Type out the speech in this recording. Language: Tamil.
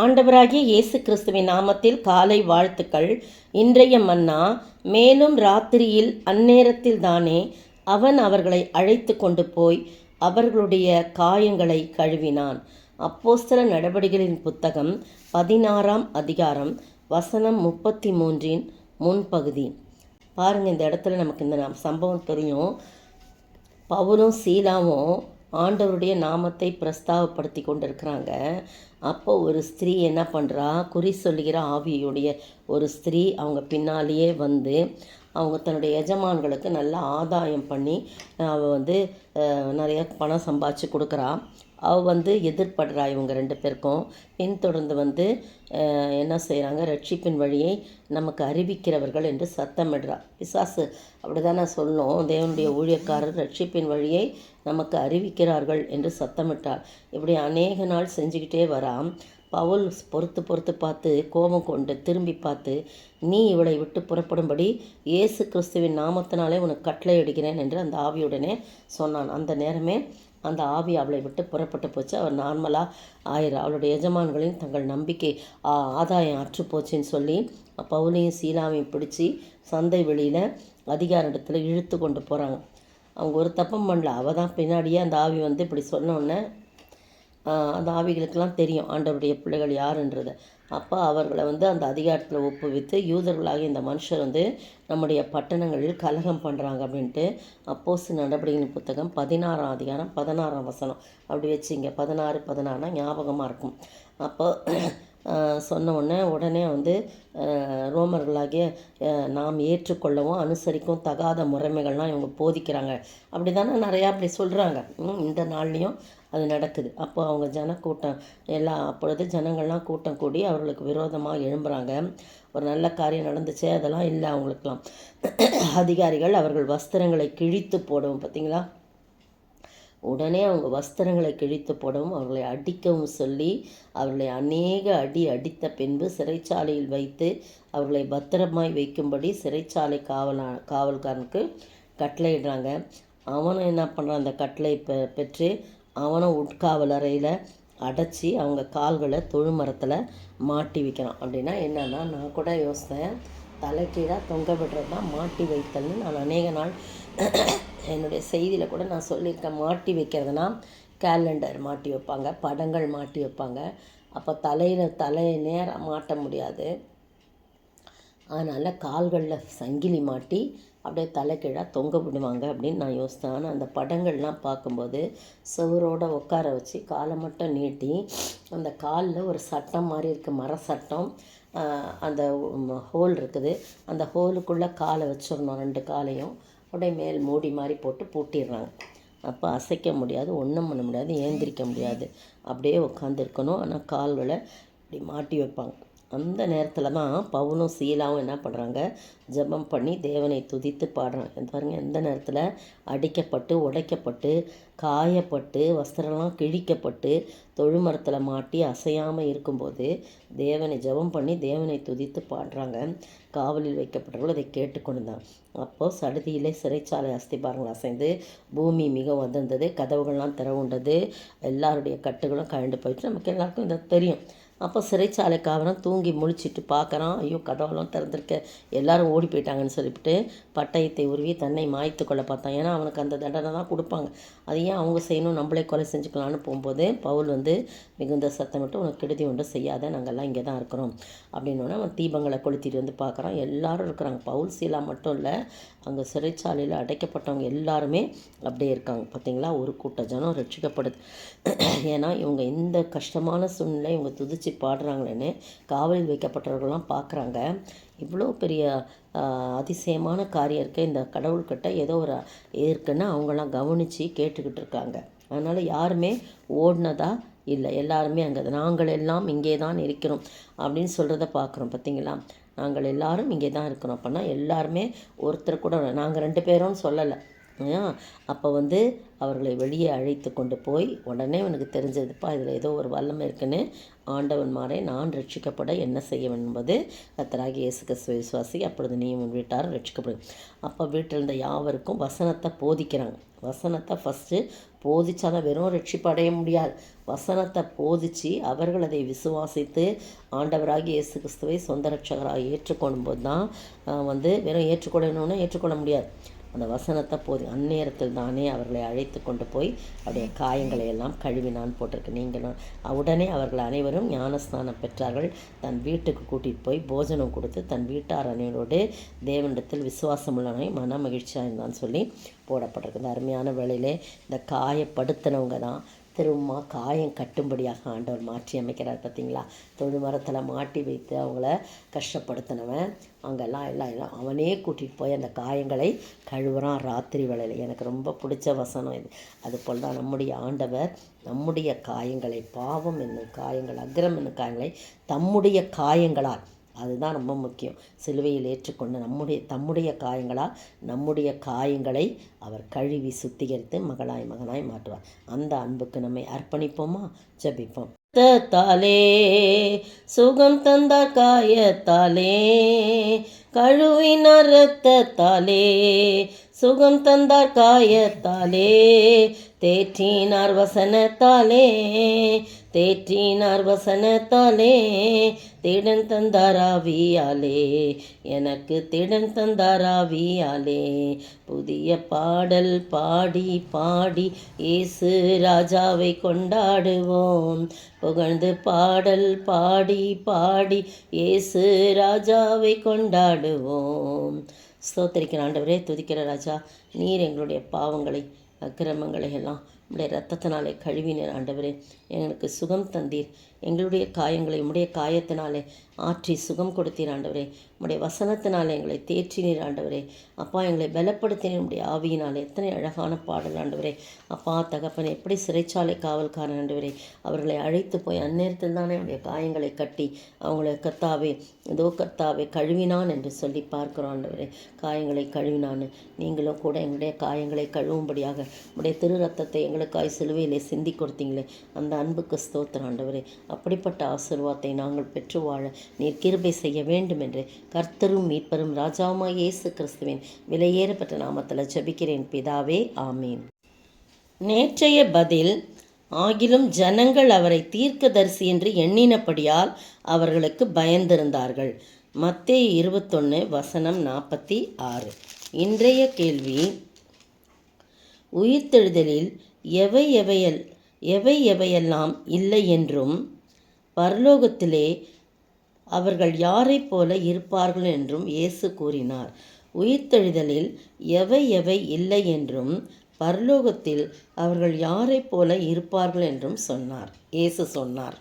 ஆண்டவராகிய இயேசு கிறிஸ்துவின் நாமத்தில் காலை வாழ்த்துக்கள். இன்றைய மன்னா, மேலும் ராத்திரியில் அந்நேரத்தில் தானே அவன் அவர்களை அழைத்து கொண்டு போய் அவர்களுடைய காயங்களை கழுவினான். அப்போஸ்தல நடவடிக்கைகளின் புத்தகம் 16ஆம் அதிகாரம் வசனம் 33 முன்பகுதி. பாருங்கள், இந்த இடத்துல நமக்கு இந்த சம்பவம் தெரியும். பவுலும் சீலாவும் ஆண்டவருடைய நாமத்தை பிரஸ்தாவப்படுத்தி கொண்டிருக்கிறாங்க. அப்போ ஒரு ஸ்திரீ என்ன பண்ணுறா, குறி சொல்லுகிற ஆவியுடைய ஒரு ஸ்திரீ அவங்க பின்னாலேயே வந்து அவங்க தன்னுடைய எஜமான்களுக்கு நல்ல ஆதாயம் பண்ணி அவள் நிறைய பணம் சம்பாதிச்சு கொடுக்குறா. அவள் எதிர்படுறா இவங்க ரெண்டு பேருக்கும். பின்தொடர்ந்து என்ன செய்கிறாங்க, ரட்சிப்பின் வழியை நமக்கு அறிவிக்கிறவர்கள் என்று சத்தமிடுறா. பிசாசு அப்படி தானே சொல்லணும், தேவனுடைய ஊழியக்காரர் ரட்சிப்பின் வழியை நமக்கு அறிவிக்கிறார்கள் என்று சத்தமிட்டார். இப்படி அநேக நாள் செஞ்சுக்கிட்டே வராம். பவுல் பொறுத்து பார்த்து கோபம் கொண்டு திரும்பி பார்த்து, நீ இவளை விட்டு புறப்படும்படி இயேசு கிறிஸ்துவின் நாமத்தினாலே உனக்கு கட்டளை எடுக்கிறேன் என்று அந்த ஆவியுடனே சொன்னான். அந்த நேரமே அந்த ஆவி அவளை விட்டு புறப்பட்டு போச்சு. அவர் நார்மலாக ஆயிரம். அவளுடைய எஜமான்களின் தங்கள் நம்பிக்கை ஆதாயம் அற்று போச்சுன்னு சொல்லி பவுலையும் சீலாவையும் பிடிச்சி சந்தை வெளியில் அதிகார இடத்துல இழுத்து கொண்டு போகிறாங்க. அவங்க ஒரு தப்பம் பண்ணல. அவள் தான் பின்னாடியே அந்த ஆவி இப்படி சொன்னோன்னே அந்த ஆவிகளுக்கெல்லாம் தெரியும் ஆண்டவருடைய பிள்ளைகள் யாருன்றது. அப்போ அவர்களை அந்த அதிகாரத்தில் ஒப்புவித்து, யூதர்களாக இந்த மனுஷர் நம்முடைய பட்டணங்களில் கலகம் பண்ணுறாங்க அப்படின்ட்டு அப்போஸ்தலர் நடவடிக்கைகளின் புத்தகம் 16ஆம் அதிகாரம் 16ஆம் வசனம் அப்படி வச்சுங்க. 16 ஞாபகமாக இருக்கும். அப்போ சொன்ன உடனே ரோமர்களாகிய நாம் ஏற்றுக்கொள்ளவும் அனுசரிக்கவும் தகாத முறைமைகள்லாம் இவங்க போதிக்கிறாங்க. அப்படி தானே நிறையா அப்படி சொல்கிறாங்க. இந்த நாள்லேயும் அது நடக்குது. அப்போ அவங்க ஜனக்கூட்டம் அப்பொழுது ஜனங்கள்லாம் கூட்டம் கூடி அவர்களுக்கு விரோதமாக எழும்புகிறாங்க. ஒரு நல்ல காரியம் நடந்துச்சு, அதெல்லாம் இல்லை அவங்களுக்கெல்லாம். அதிகாரிகள் அவர்கள் வஸ்திரங்களை கிழித்து போடவும், பார்த்தீங்களா, உடனே அவங்க வஸ்திரங்களை கிழித்து போடவும் அவர்களை அடிக்கவும் சொல்லி அவர்களை அநேக அடித்த பின்பு சிறைச்சாலையில் வைத்து அவர்களை பத்திரமாய் வைக்கும்படி சிறைச்சாலை காவல்காரனுக்கு கட்டளையிடுறாங்க. அவனும் என்ன பண்ணுறான், அந்த கட்டளை பெற்று அவனும் உட்காவல் அறையில் அடைச்சி அவங்க கால்களை தொழுமரத்தில் மாட்டி வைக்கிறான். அப்படின்னா என்னென்னா, நான் கூட யோசித்தேன், தலைக்கீழாக தொங்க விடுறது தான் மாட்டி வைத்தல்னு நான் அநேக நாள் என்னுடைய செய்தியில் கூட நான் சொல்லியிருக்கேன். மாட்டி வைக்கிறதுனா கேலண்டர் மாட்டி வைப்பாங்க, படங்கள் மாட்டி வைப்பாங்க. அப்போ தலையை நேராக மாட்ட முடியாது. அதனால் கால்களில் சங்கிலி மாட்டி அப்படியே தலைக்கீழாக தொங்க விடுவாங்க அப்படின்னு நான் யோசித்தேன். ஆனால் அந்த படங்கள்லாம் பார்க்கும்போது சுவரோடு உட்கார வச்சு காலை மட்டும் நீட்டி அந்த காலில் ஒரு சட்டம் மாதிரி இருக்குது, மர சட்டம். அந்த ஹோல் இருக்குது, அந்த ஹோலுக்குள்ளே காலை வச்சிடணும், ரெண்டு காலையும் அப்படியே மேல் மூடி மாதிரி போட்டு பூட்டிடுறாங்க. அப்போ அசைக்க முடியாது, ஒன்றும் பண்ண முடியாது, ஏந்திரிக்க முடியாது, அப்படியே உட்காந்துருக்கணும். ஆனால் கால்களை இப்படி மாட்டி வைப்பாங்க. அந்த நேரத்தில் தான் பவுலும் சீலாவும் என்ன பண்ணுறாங்க, ஜெபம் பண்ணி தேவனை துதித்து பாடுறாங்க. பாருங்கள், எந்த நேரத்தில் அடிக்கப்பட்டு உடைக்கப்பட்டு காயப்பட்டு வஸ்திரம்லாம் கிழிக்கப்பட்டு தொழுமரத்தில் மாட்டி அசையாமல் இருக்கும்போது தேவனை ஜெபம் பண்ணி தேவனை துதித்து பாடுறாங்க. காவலில் வைக்கப்பட்டவர்கள் அதை கேட்டுக்கொண்டுதான். அப்போது சடுதியிலே சிறைச்சாலை அஸ்திபாரங்கள் அசைந்து பூமி மிக வந்தது, கதவுகள்லாம் திறவுண்டது, எல்லாருடைய கட்டுகளும் கழண்டு போயிட்டு நமக்கு எல்லாருக்கும் இதை தெரியும். அப்போ சிறைச்சாலை காவலன் தூங்கி முழிச்சிட்டு பார்க்குறான். ஐயோ, கதவெல்லாம் திறந்துருக்க, எல்லாரும் ஓடி போயிட்டாங்கன்னு சொல்லிவிட்டு பட்டயத்தை உருவி தன்னை மாய்த்து கொள்ள பார்த்தான். ஏன்னா அவனுக்கு அந்த தண்டனை தான் கொடுப்பாங்க. அது ஏன் அவங்க செய்யணும், நம்மளே கொலை செஞ்சுக்கலான்னு போகும்போது பவுல் மிகுந்த சத்தமிட்டு, உனக்கு கெடுதி ஒன்றும் செய்யாத, நாங்கள்லாம் இங்கே தான் இருக்கிறோம் அப்படின்னோடனே அவன் தீபங்களை கொளுத்திட்டு பார்க்குறான். எல்லாரும் இருக்கிறாங்க. பவுல் சீலா மட்டும் இல்லை, அங்கே சிறைச்சாலையில் அடைக்கப்பட்டவங்க எல்லாருமே அப்படியே இருக்காங்க. பார்த்தீங்களா, ஒரு கூட்ட ஜனம் ரட்சிக்கப்படுது. ஏன்னா இவங்க இந்த கஷ்டமான சூழ்நிலை இவங்க துதிச்சு பாடுறாங்களேன்னு காவலில் வைக்கப்பட்டவர்கள்லாம் பார்க்குறாங்க. இவ்வளோ பெரிய அதிசயமான காரியம் இருக்குது இந்த கடவுள்கிட்ட, ஏதோ ஒரு இருக்குன்னு அவங்களாம் கவனித்து கேட்டுக்கிட்டு இருக்காங்க. அதனால் யாருமே ஓடினதா இல்லை, எல்லாருமே அங்கே நாங்கள் எல்லாம் இங்கே தான் இருக்கிறோம் அப்படின்னு சொல்கிறத பார்க்குறோம். பார்த்தீங்களா, நாங்கள் எல்லாரும் இங்கே தான் இருக்கிறோம். அப்படின்னா எல்லாருமே ஒருத்தர் கூட நாங்கள் 2 பேரும் சொல்லலை. அப்போ அவர்களை வெளியே அழைத்து கொண்டு போய் உடனே எனக்கு தெரிஞ்சதுப்பா, இதில் ஏதோ ஒரு வல்லமை இருக்குன்னு, ஆண்டவன்மாரை நான் ரட்சிக்கப்பட என்ன செய்ய வேண்டும் என்பது கர்த்தராகிய இயேசு கிறிஸ்துவை விசுவாசி, அப்பொழுது நீயும் உன் வீட்டாரும் ரட்சிக்கப்படும். அப்போ வீட்டில் இருந்த யாவருக்கும் வசனத்தை போதிக்கிறாங்க. வசனத்தை ஃபஸ்ட்டு போதிச்சாதான் வெறும் ரட்சிப்பு அடைய முடியாது. வசனத்தை போதித்து அவர்கள் அதை விசுவாசித்து ஆண்டவராகிய இயேசு கிறிஸ்துவை சொந்த ரட்சகராக ஏற்றுக்கொள்ளும் போது தான் வெறும் ஏற்றுக்கொள்ள முடியாது. அந்த வசனத்தை அந்நேரத்தில் தானே அவர்களை அழைத்து கொண்டு போய் அவருடைய காயங்களை எல்லாம் கழுவினான் போட்டிருக்கு. நீங்களும் உடனே அவர்கள் அனைவரும் ஞானஸ்நானம் பெற்றார்கள். தன் வீட்டுக்கு கூட்டிகிட்டு போய் போஜனம் கொடுத்து தன் வீட்டார் அனைவரோடு தேவனிடத்தில் விசுவாசம் உள்ளவனை மன மகிழ்ச்சியாக இருந்தான்னு சொல்லி போடப்பட்டிருக்கு. இந்த அருமையான வேளையிலே இந்த காயப்படுத்தினவங்க தான் திரும்ப காயம் கட்டும்படியாக ஆண்டவர் மாற்றி அமைக்கிறார். பார்த்தீங்களா, தொழு மரத்தில் மாட்டி வைத்து அவங்கள கஷ்டப்படுத்தினவன் அங்கெல்லாம் எல்லாம் அவனே கூட்டிகிட்டு போய் அந்த காயங்களை கழுவுறான் ராத்திரி வேளையில். எனக்கு ரொம்ப பிடிச்ச வசனம் இது. அதுபோல் தான் நம்முடைய ஆண்டவர் நம்முடைய காயங்களை, பாவம் என்னும் காயங்கள், அக்கிரம் என்னும் காயங்களை தம்முடைய காயங்களால், அதுதான் ரொம்ப முக்கியம், சிலுவையில் ஏற்றுக்கொண்டு தம்முடைய காயங்களால் நம்முடைய காயங்களை அவர் கழுவி சுத்திகரித்து மகனாய் மாற்றுவார். அந்த அன்புக்கு நம்மை அர்ப்பணிப்போமா? ஜெபிப்போம். ரத்தத்தாலே சுகம் தந்தார், காயத்தாலே கழுவினார், ரத்தத்தாலே சுகம் தந்தார், காயத்தாலே தேற்றினார் வசனத்தாலே, தேற்றினார் வசனத்தாலே, திடன் தந்தாராவியாலே, எனக்கு திடன் தந்தாராவியாலே. புதிய பாடல் பாடி பாடி இயேசு ராஜாவை கொண்டாடுவோம். புகழ்ந்து பாடல் பாடி பாடி இயேசு ராஜாவை கொண்டாடுவோம். ஸ்தோத்திரிக்கிற ஆண்டவரே, துதிக்கிற ராஜா, நீர் எங்களுடைய பாவங்களை அக்கிரமங்களை எல்லாம் உடைய இரத்தத்தினாலே கழுவினீர் ஆண்டவரே. எங்களுக்கு சுகம் தந்தீர். எங்களுடைய காயங்களை உடைய காயத்தினாலே ஆற்றி சுகம் கொடுத்தீர் ஆண்டவரே. உடைய வசனத்தினாலே எங்களை தேற்றினீர் ஆண்டவரே. அப்பா, எங்களை பலப்படுத்தினீர் உடைய ஆவியினாலே. எத்தனை அழகான பாடல் ஆண்டவரே. அப்பா தகப்பனை எப்படி சிறைச்சாலை காவல்காரன் ஆண்டவரே அவர்களை அழைத்து போய் அந்நேரத்தில் தானே உடைய காயங்களை கட்டி அவங்களை கர்த்தாவே கழுவினான் என்று சொல்லி பார்க்கிறோம் ஆண்டவரே. காயங்களை கழுவினான்னு நீங்களும் கூட எங்களுடைய காயங்களை கழுவும்படியாக உடைய திரு ரத்தத்தை எங்களுக்காய் சிலுவையிலே சிந்தி கொடுத்தீங்களே, அந்த அன்புக்கு ஸ்தோத்திரம் ஆண்டவரே. அப்படிப்பட்ட ஆசீர்வாதத்தை நாங்கள் பெற்று வாழ நீர் கிருபை செய்ய வேண்டும் என்று கர்த்தரும் மீட்பரும் ராஜாவுமாய் இயேசு கிறிஸ்துவின் விலையேறப்பட்ட நாமத்தில் ஜெபிக்கிறேன் பிதாவே, ஆமீன். நேற்றைய பதில்: ஆகிலும் ஜனங்கள் அவரை தீர்க்கதரிசி என்று எண்ணினபடியால் அவர்களுக்கு பயந்திருந்தார்கள். மத்தேயு 21:46. இன்றைய கேள்வி: உயிர்த்தெழுதலில் எவை எவையெல்லாம் இல்லை என்றும் பரலோகத்திலே அவர்கள் யாரை போல இருப்பார்கள் என்றும் இயேசு கூறினார். உயிர்த்தெழுதலில் எவை இல்லை என்றும் பரலோகத்தில் அவர்கள் யாரை போல இருப்பார்கள் என்றும் இயேசு சொன்னார்.